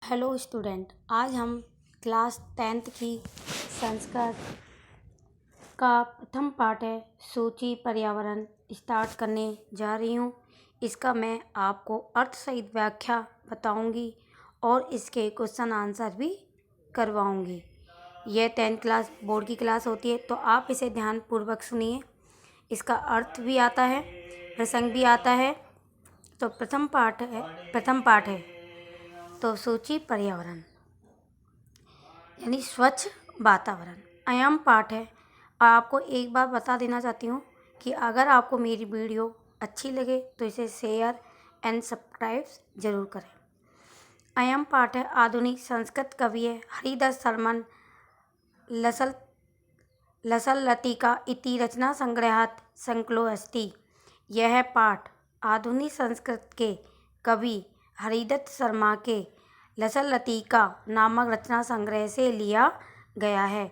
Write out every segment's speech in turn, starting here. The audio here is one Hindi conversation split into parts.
हेलो स्टूडेंट, आज हम क्लास 10th की संस्कृत का प्रथम पाठ है सूची पर्यावरण स्टार्ट करने जा रही हूँ। इसका मैं आपको अर्थ सहित व्याख्या बताऊँगी और इसके क्वेश्चन आंसर भी करवाऊँगी। यह 10th क्लास बोर्ड की क्लास होती है, तो आप इसे ध्यानपूर्वक सुनिए। इसका अर्थ भी आता है, प्रसंग भी आता है। तो प्रथम पाठ है तो सूची पर्यावरण यानी स्वच्छ वातावरण अयम पाठ है। और आपको एक बात बता देना चाहती हूँ कि अगर आपको मेरी वीडियो अच्छी लगे तो इसे शेयर एंड सब्सक्राइब जरूर करें। अयम पाठ है आधुनिक संस्कृत कवि है हरिदास शर्मन लसल लतिका इति रचना संग्रहात संकलो अस्ति। यह पाठ आधुनिक संस्कृत के कवि हरिदत्त शर्मा के लसल लतिका नामक रचना संग्रह से लिया गया है।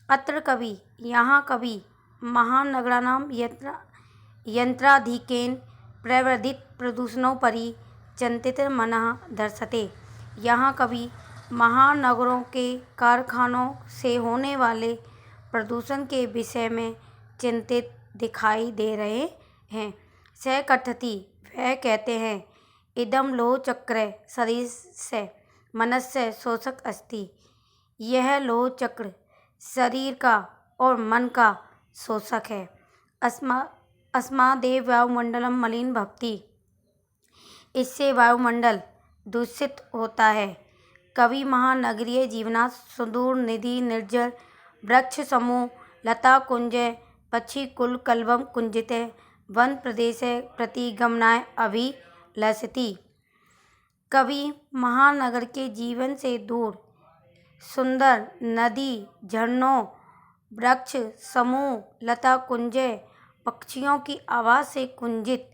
अत्र कवि यहाँ कवि महानगराणां यंत्राधिकेन प्रवर्धित प्रदूषणोपरि चिंतितमनः दर्शते। यहाँ कवि महानगरों के कारखानों से होने वाले प्रदूषण के विषय में चिंतित दिखाई दे रहे हैं। स कथति, वह कहते हैं, इदं लोह चक्र शरीर से मनस्य शोषक अस्ति। यह लोह चक्र शरीर का और मन का शोषक है। अस्मादेव वायुमंडलम मलिन भवति, इससे वायुमंडल दूषित होता है। कवि महानगरीय जीवनात् सुदूर निधि निर्जर वृक्ष समूह लता कुंज पक्षी कुल कलवम कुंजित वन प्रदेश प्रति गमनाय अभिलषति। कवि महानगर के जीवन से दूर सुंदर नदी झरनों वृक्ष समूह लता कुंज पक्षियों की आवाज़ से कुंजित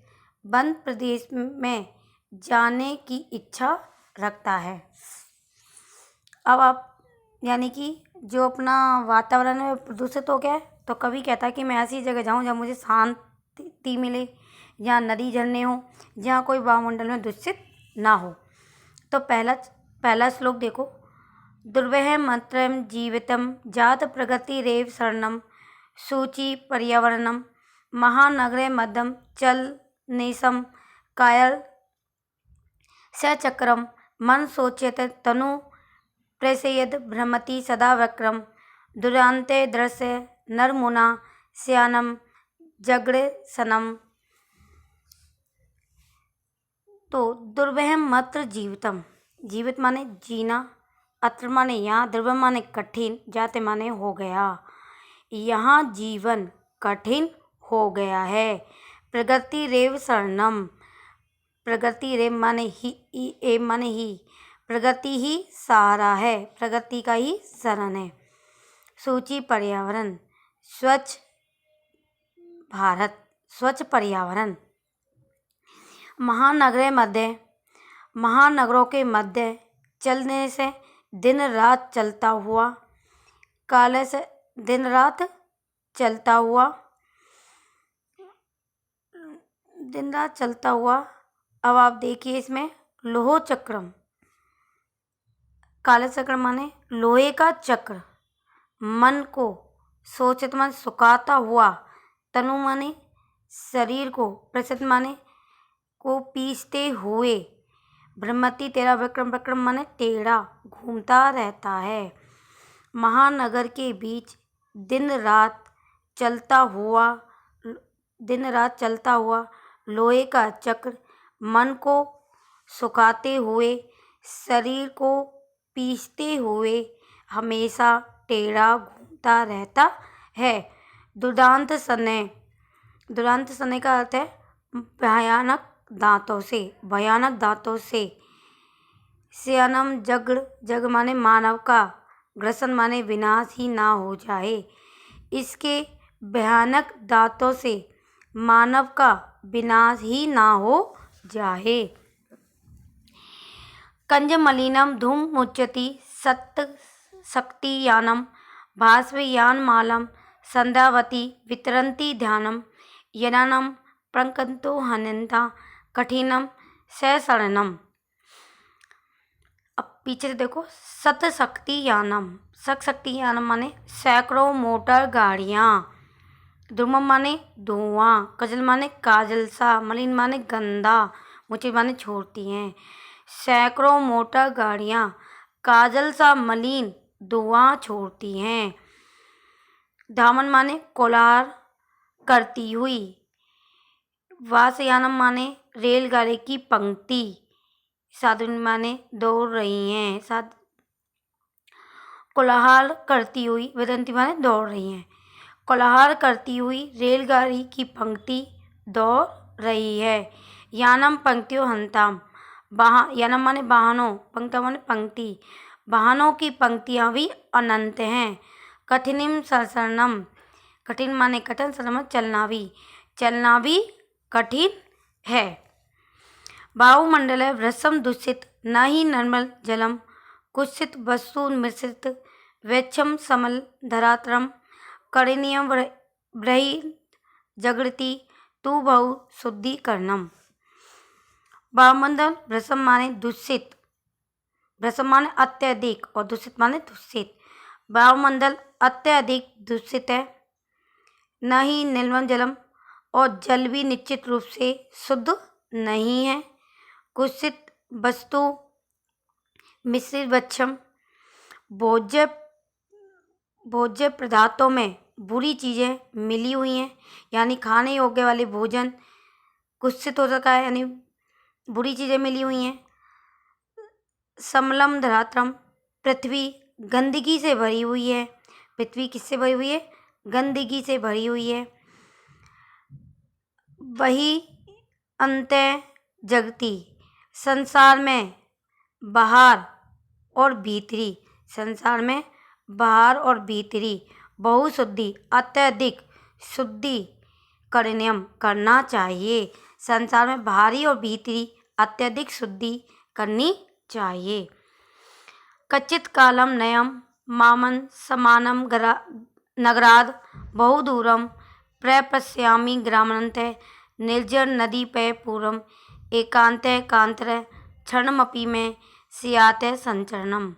वन प्रदेश में जाने की इच्छा रखता है। अब आप यानी कि जो अपना वातावरण है प्रदूषित हो गया है, तो कवि कहता है कि मैं ऐसी जगह जाऊं जहाँ मुझे शांति मिले, जहाँ नदी झरने हो, जहाँ कोई वायुमंडल में दूषित ना हो। तो पहला श्लोक देखो। दुर्वह मंत्रम जीवितम जात प्रगतिरेव शरणम सूचि पर्यावरणम महानगरे मध्यम चल नेशम कायल सचक्रम मन सोच्यत तनु प्रेषयद भ्रमति सदा वक्रम दुरान्ते दृश्य नरमुना श्यानम जगड़ सनम। तो दुर्वह मत्र जीवितम, जीवित माने जीना, अत्र माने यहाँ, दुर्वह माने कठिन, जाते माने हो गया। यहाँ जीवन कठिन हो गया है। प्रगति रेव शरणम, प्रगति रेव माने ही, प्रगति ही सहारा है, प्रगति का ही शरण है। सूची पर्यावरण स्वच्छ भारत, स्वच्छ पर्यावरण महानगरों के मध्य चलने से दिन रात चलता हुआ, काले से दिन रात चलता हुआ। अब आप देखिए इसमें लोह चक्रम, काले चक्र माने लोहे का चक्र, मन को सोचित मन सुखाता हुआ, तनु माने शरीर को, प्रसिद्ध माने को पीसते हुए, भ्रमति तेरा विक्रम माने टेढ़ा घूमता रहता है। महानगर के बीच दिन रात चलता हुआ लोहे का चक्र मन को सुखाते हुए, शरीर को पीसते हुए हमेशा टेढ़ा घूमता रहता है। दुर्दांत सने का अर्थ है भयानक दांतों से। श्यानम जग माने मानव का, ग्रसन माने विनाश ही ना हो जाए। इसके भयानक दांतों से मानव का विनाश ही ना हो जाए। कंज मलिनम धूम मुच्यति शक्तियानम भास्वयान मालम संध्यावती वितरन्ति ध्यानम यनानम प्रकंतो हनन्ता कठिनम सशरणम। अब पीछे से देखो, सत शक्ति यानम, सत शक्ति यानम माने सैकड़ों मोटर गाड़ियाँ, दुर्मम माने धुआं, कजल माने काजल सा, मलिन माने गंदा, मुझे माने छोड़ती हैं। सैकड़ों मोटर गाड़ियाँ काजल सा मलिन धुआं छोड़ती हैं। धामन माने कोलार करती हुई। वासयानम माने रेलगाड़ी की पंक्ति। साधुन माने दौड़ रही हैं। कोलाहल करती हुई, वेदंती माने दौड़ रही हैं। कोलाहल करती हुई रेलगाड़ी की पंक्ति दौड़ रही है। यानम पंक्तियों हंताम, यानम माने वाहनों, पंक्तियों माने पंक्ति, वाहनों की पंक्तियां भी अनंत हैं। कठिनिम सरसरणम, कठिन माने कठिन, सरम चलना भी कठिन है। वायुमंडल वृषम दूषित, न ही निर्मल जलम, कुत्सित वस्तु मिश्रित, वेक्षम समल धरात्रम, करणीयम ब्रही जगृति, तू बहु शुद्धिकरणम। वायुमंडल वृषम माने दूषित, वृषम माने अत्यधिक और दूषित माने दूषित। वायुमंडल अत्यधिक दूषित है। न ही निर्मल जलम, और जल भी निश्चित रूप से शुद्ध नहीं है। कुत्सित वस्तु मिश्रित, वक्षम भोज्य पदार्थों में बुरी चीज़ें मिली हुई हैं, यानी खाने योग्य वाले भोजन कुत्सित हो सका है, यानी बुरी चीज़ें मिली हुई हैं। समलम धरात्रम, पृथ्वी गंदगी से भरी हुई है। पृथ्वी किससे भरी हुई है? गंदगी से भरी हुई है। वही अंत जगती, संसार में बाहर और भीतरी, संसार में बाहर और भीतरी बहुशुद्धि, अत्यधिक शुद्धि करणीयम, करना चाहिए। संसार में बाहरी और भीतरी अत्यधिक शुद्धि करनी चाहिए। कच्चित कालम नयम मामन समानम नगराद बहुदूरम प्रपश्यामि ग्रामान्ते निर्जर नदी पे पूरम एकांते कांतर क्षणमपि में सियाते संचरणम।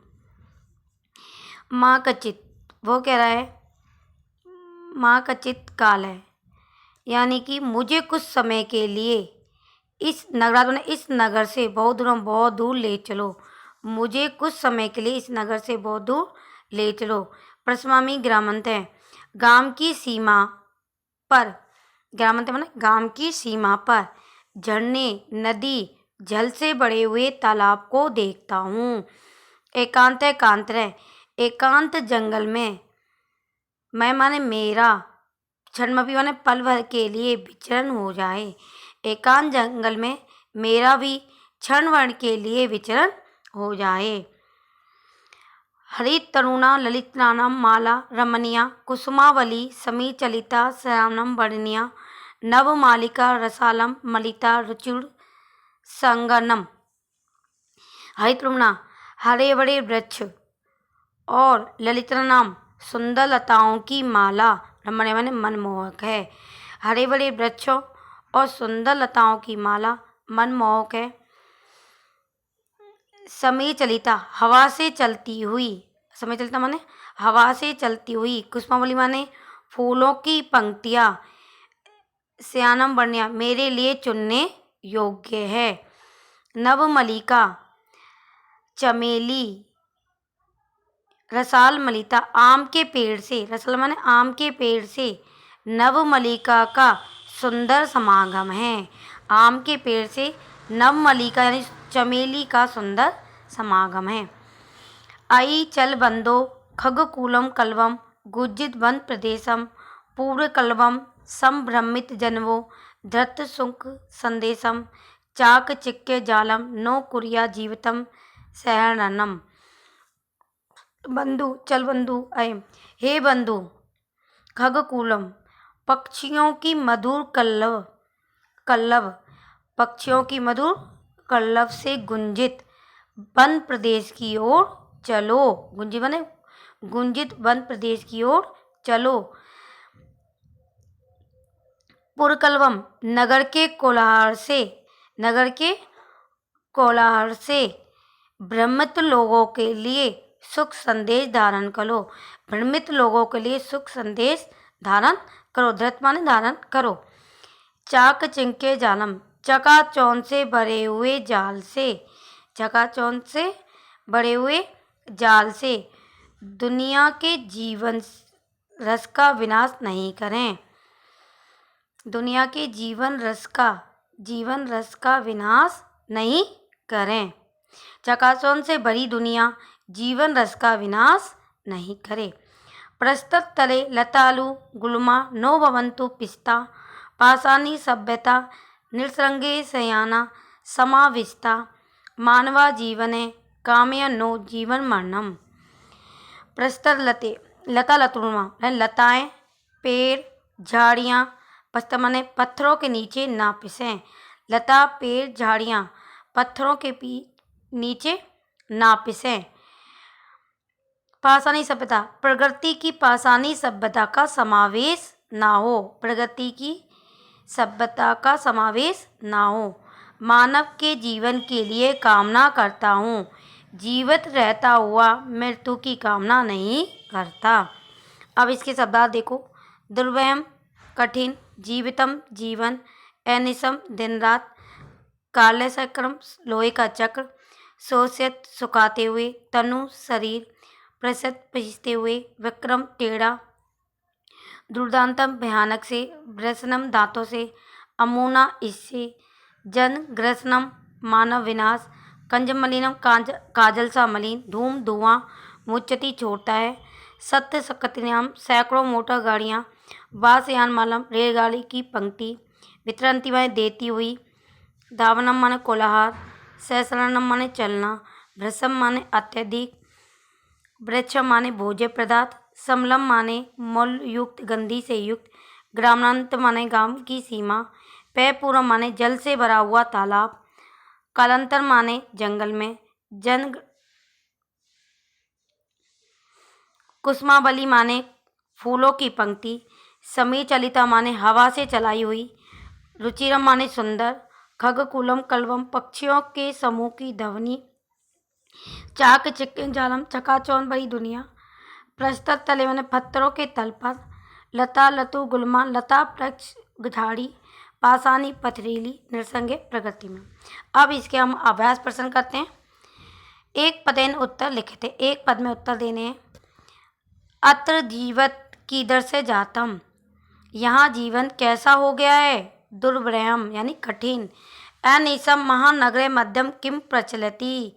माँ कचित, वो कह रहा है माँ कचित काल है, यानी कि मुझे कुछ समय के लिए इस नगरात ने इस नगर से बहुत दूर ले चलो। मुझे कुछ समय के लिए इस नगर से बहुत दूर ले चलो। प्रस्वामी ग्रामांत है, गांव की सीमा पर, ग्रामांत माने गांव की सीमा पर झरने, नदी, जल से भरे हुए तालाब को देखता हूँ। एकांत एकांत है, एकांत जंगल में, मैं माने मेरा, क्षणमपि माने पल भर के लिए विचरण हो जाए। एकांत जंगल में मेरा भी क्षण भर के लिए विचरण हो जाए। हरित तरुणा ललितनानम माला रमणीया कुसुमावली समीचलिता श्यामनम वर्णिया नवमालिका रसालम मलिता रुचिर संगनम। हरित तरुणा, हरे बड़े वृक्ष और ललिता नाम सुंदर लताओं की माला, रमणीय माने मनमोहक है। हरे बड़े वृक्षों और सुंदर लताओं की माला मनमोहक है। समय चलिता, हवा से चलती हुई, समय चलिता माने हवा से चलती हुई। कुसुमावली माने फूलों की पंक्तियाँ। श्यानम वर्णिया, मेरे लिए चुनने योग्य है। नवमलिका, चमेली। रसाल मलिता, आम के पेड़ से, रसाल माने आम के पेड़ से नवमलिका का सुंदर समागम है। आम के पेड़ से नवमलिका यानी चमेली का सुंदर समागम है। आई चल बंदो खगकूलम कल्वम गुज्जित वन प्रदेशम पूर्व कल्वम संभ्रमित जनवो धृत सुख संदेशम चाक चिक्के जालम नो कुरिया जीवितम सहरणम। बंधु, चल बंधु आए, हे बंधु। खगकूलम, पक्षियों की मधुर कल्लव, पक्षियों की मधुर कल्लव से गुंजित वन प्रदेश की ओर चलो। गुंजित बने गुंजित वन प्रदेश की ओर चलो। पुरकलवम, नगर के कोलाहल से भ्रमित लोगों के लिए सुख संदेश धारण करो। भ्रमित लोगों के लिए सुख संदेश धारण करो। धृत माने धारण करो। चाक चिंके जालम, चकाचौंध से भरे हुए जाल से। चकाचौंध से भरे हुए जाल से दुनिया के जीवन रस का विनाश नहीं करें। दुनिया के जीवन रस का विनाश नहीं करें। चकाचौंध से भरी दुनिया जीवन रस का विनाश नहीं करे। प्रस्तुत तले लतालु गुलमा नो भवन्तु पिस्ता, पाषाणी सभ्यता निसृंगे शयाना समाविष्टा, मानवा जीवने कामय नो जीवन मरणम। प्रस्तर लते, लता लतुमा लताएं, पेड़, झाड़ियाँ, पस्तर माने पत्थरों के नीचे ना पिसें। लता, पेड़, झाड़ियाँ पत्थरों के नीचे ना पिसें। पाषाणी सभ्यता, प्रकृति की पाषाणी सभ्यता का समावेश ना हो। प्रकृति की सभ्यता का समावेश ना हो। मानव के जीवन के लिए कामना करता हूँ, जीवित रहता हुआ मृत्यु की कामना नहीं करता। अब इसके शब्दार्थ देखो। दुर्वयम कठिन, जीवितम जीवन, एनिसम दिन रात, कालचक्रम लोहे का चक्र, शोषित सुखाते हुए, तनु शरीर, प्रसत पिसते हुए, विक्रम टेढ़ा, दुर्दांतम भयानक से, ग्रसनम दांतों से, अमूना इससे, जन ग्रसनम मानव विनाश, कंजमलिनम काजल सा मलिन, धूम धुआं मुच्यति छोड़ता है, सत्य सकतिनाम सैकड़ों मोटर गाड़ियाँ, वासयान मालम रेलगाड़ी की पंक्ति, वितरंती माने देती हुई, धावनम माने कोलाहल, सहस्रणम माने चलना, भ्रसम माने अत्यधिक, वृक्षम माने भोज्य पदार्थ, समलम माने मूल युक्त गंधी से युक्त, ग्रामांत माने गांव की सीमा, पैपूरम माने जल से भरा हुआ तालाब, कालांतर माने जंगल में, जन कुसुमावली माने फूलों की पंक्ति, समीर चलिता माने हवा से चलाई हुई, रुचिरम माने सुंदर, खगकुलम कलवम पक्षियों के समूह की ध्वनि, चाक चिक्कन जालम चकाचौंध भरी दुनिया, प्रस्तर तले माने पत्थरों के तल पर, लता लतु गुलमा लता वृक्ष झाड़ी, पाषाणी पथरीली नृसंगे प्रकृति में। अब इसके हम अभ्यास प्रश्न करते हैं। एक पदेन उत्तर लिखे थे, एक पद में उत्तर देने हैं। अत्र जीवत किधर से जातम, यहाँ जीवन कैसा हो गया है। दुर्भ्रयम यानी कठिन। अनिशम महानगरे मध्यम किम प्रचलति,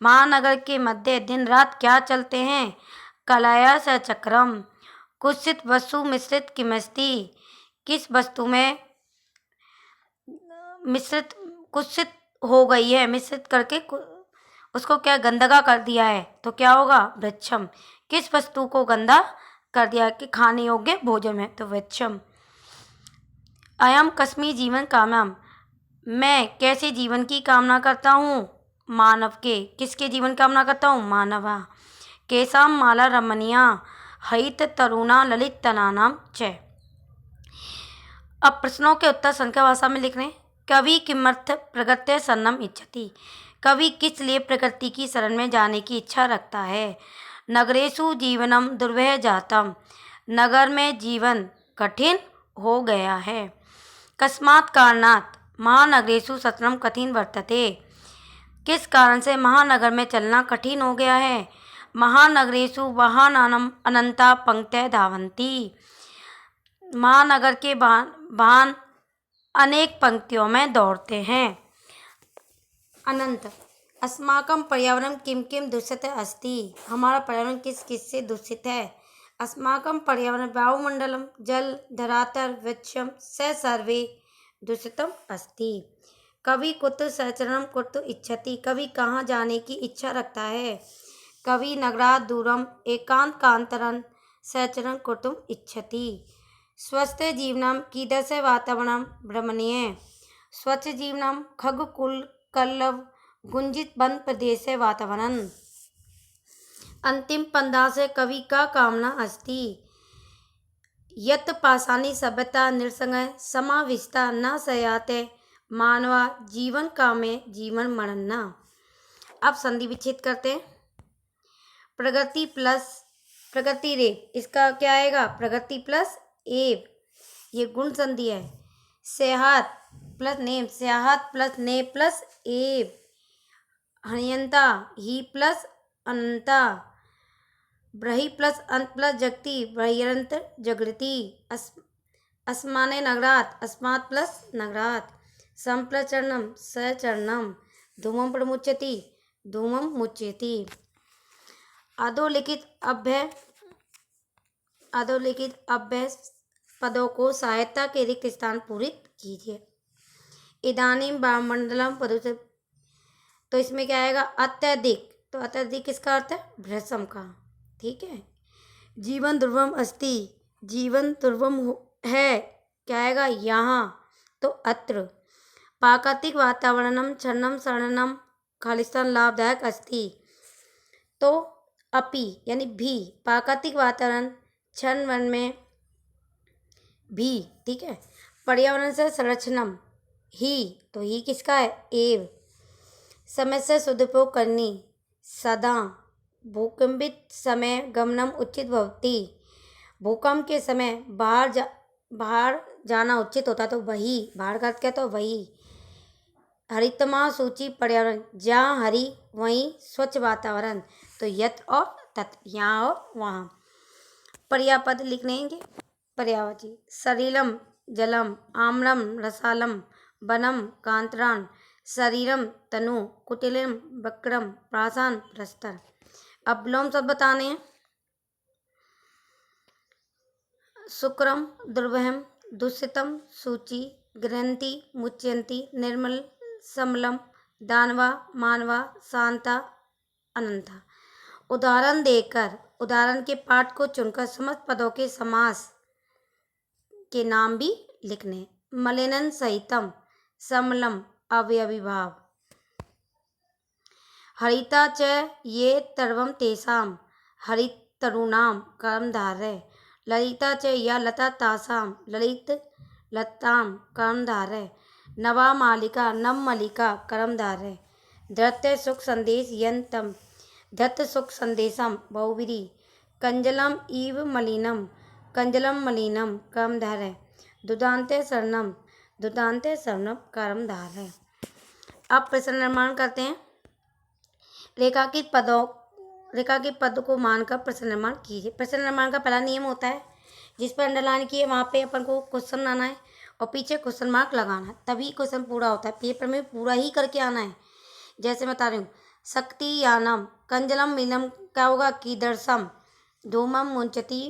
महानगर के मध्य दिन रात क्या चलते हैं। कलया स चक्रम, कुत्सित वस्तु मिश्रित किमस्ति, किस वस्तु में मिश्रित कुत्सित हो गई है, मिश्रित करके उसको क्या गंदगा कर दिया है, तो क्या होगा। वृक्षम, किस वस्तु को गंदा कर दिया कि खाने योग्य भोजन है, तो वृक्षम। अयम कस्मी जीवन काम्याम, मैं कैसे जीवन की कामना करता हूँ। मानव के, किसके जीवन कामना करता हूँ, मानवा। केसाम माला रमणीया, हरित तरुणा ललित तनानाम च। अब प्रश्नों के उत्तर संख्या भाषा में लिख रहे हैं। कवि किमर्थ प्रकृत्य शरणम इच्छति, कवि किस लिए प्रकृति की शरण में जाने की इच्छा रखता है। नगरेषु जीवनम दुर्वह जातम, नगर में जीवन कठिन हो गया है। कस्मात् कारणात् महानगरेषु सतरम कठिन वर्तते, किस कारण से महानगर में चलना कठिन हो गया है। महानगरेषु वाहनानाम अनंता पंक्तयः धावन्ति, महानगर के वाहन अनेक पंक्तियों में दौड़ते हैं। अनंत, अस्माकं पर्यावरण किम किम दूषित अस्ति, हमारा पर्यावरण किस किस से दूषित है। अस्माकं पर्यावरण वायुमंडलम जल धरातल वृक्षम स सर्वे दूषितम अस्ति। कवि कुत्र सहचरणम कुत्र इच्छति, कवि कहाँ जाने की इच्छा रखता है। कवि नगरात् दूरम एकांत कांतरन सहचरण कुर्तुम इच्छति। स्वस्थ जीवनम कीदृश वातावरणम भ्रमणीय, स्वच्छ जीवनम खगकुल कल्लव गुंजित वन प्रदेश वातावरण। अंतिम पंदा से कवि का कामना अस्ति, यत पाषाणी सभ्यता निरसंग समाविष्टा न सयाते, मानवा जीवन कामे जीवन मरन्ना। अब संधि विच्छेद करते हैं। प्रगति प्लस प्रगति रे, इसका क्या आएगा? प्रगति प्लस एव, ये गुण संधि है। सेहात प्लस नेम, सेहात प्लस ने प्लस एव। हनियंता, ही प्लस अनंता। ब्रही प्लस अंत प्लस जगती, ब्रह्यंत जगृति। अस्माने नगरात, अस्मात् प्लस नगरात। सम प्लस चरणम, सचरणम। धूमम प्रमुच्यति, धूमम मुच्यति। अधोलिखित अभ्य पदों को सहायता के रिक्त स्थान पूरित कीजिए। इदानीम वायुमंडलम प्रदूषित, तो इसमें क्या आएगा? अत्यधिक, तो अत्यधिक किसका अर्थ है? भ्रसम का। ठीक है। जीवन ध्रुवम अस्ति, जीवन ध्रुवम है, क्या आएगा? यहाँ, तो अत्र। प्राकृतिक वातावरणम क्षणम शरणम खालिस्तान लाभदायक अस्ति, तो अपि यानी भी। प्राकृतिक वातावरण क्षण वन में भी। ठीक है। पर्यावरण से संरक्षणम ही, तो ही किसका है? एव। समय से सदुपयोग करनी, सदा। भूकंपित समय गमनम उचित भवति, भूकंप के समय बाहर जाना उचित होता, तो वही। बाहर का अर्थ क्या? तो वही। हरितमा सूची पर्यावरण, जहाँ हरि वहीं स्वच्छ वातावरण, तो यत और तत्, यहाँ और वहाँ। पर्यापद लिख लेंगे। पर्यायवाची, सलिलम जलम, आम्रम रसालम, वनम कांतरान, शरीरम तनु, कुटिलम वक्रम, प्रासान प्रस्तर। अब विलोम शब्द बताने हैं। शुक्रम दुर्वहम, दूषितम सूची, ग्रंथि मुच्यंती, निर्मल समलम, दानवा मानवा, शांता अनंता। उदाहरण देकर, उदाहरण के पाठ को चुनकर समस्त पदों के समास के नाम भी लिखने। मलिनन सहितम, समलम अवयविभाव। हरिता च ये तर्वम तेषाम, हरितरूणाम कर्मधारय। ललिता च या लता तासाम, ललित लताम कर्मधारय। नवा मालिका नव मलिका कर्मधारय। धृत्य सुख संदेश यंतम, धृत सुख संदेशम बहुविधि। कंजलम इव मलिनम, कंजलम मलिनम कर्मधारय। दुदान्ते शरणम, दुदान्ते शरणम कर्मधारय। अब प्रश्न निर्माण करते हैं। रेखांकित पद को मानकर प्रश्न निर्माण कीजिए। प्रश्न निर्माण का पहला नियम होता है, जिस पर अंडरलाइन किए वहाँ पे अपन को क्वेश्चन आना है और पीछे क्वेश्चन मार्क लगाना है, तभी क्वेश्चन पूरा होता है। पेपर में पूरा ही करके आना है। जैसे बता रही हूँ, शक्ति यानम, कंजलम मीनम क्या होगा? कीदर्शम। धूमम मुंचती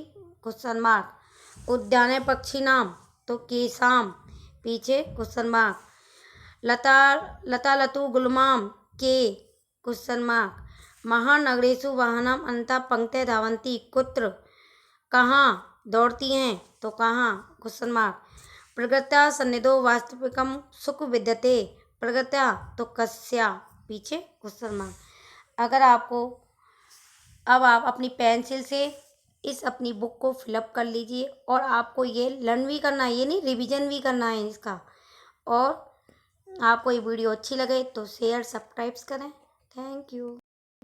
क्वेश्चन मार्क। उद्याने पक्षी नाम, तो केशाम, पीछे क्वेश्चन मार्क। लता लतु गुलमाम के, क्वेश्चन मार्क। महानगरेषु वाहनम अनंता पंक्ते धावन्ति, कुत्र, कहाँ दौड़ती हैं, तो कहाँ, क्वेश्चन मार्क। प्रकृत्या सन्निधो वास्तविकम सुख विद्यते, प्रकृत्या, तो कस्या, पीछे क्वेश्चन मार्क। अगर आपको, अब आप अपनी पेंसिल से इस अपनी बुक को फिलअप कर लीजिए और आपको ये लर्न भी करना है, ये नहीं रिवीजन भी करना है इसका। और आपको ये वीडियो अच्छी लगे तो शेयर सब्सक्राइब करें। Thank you.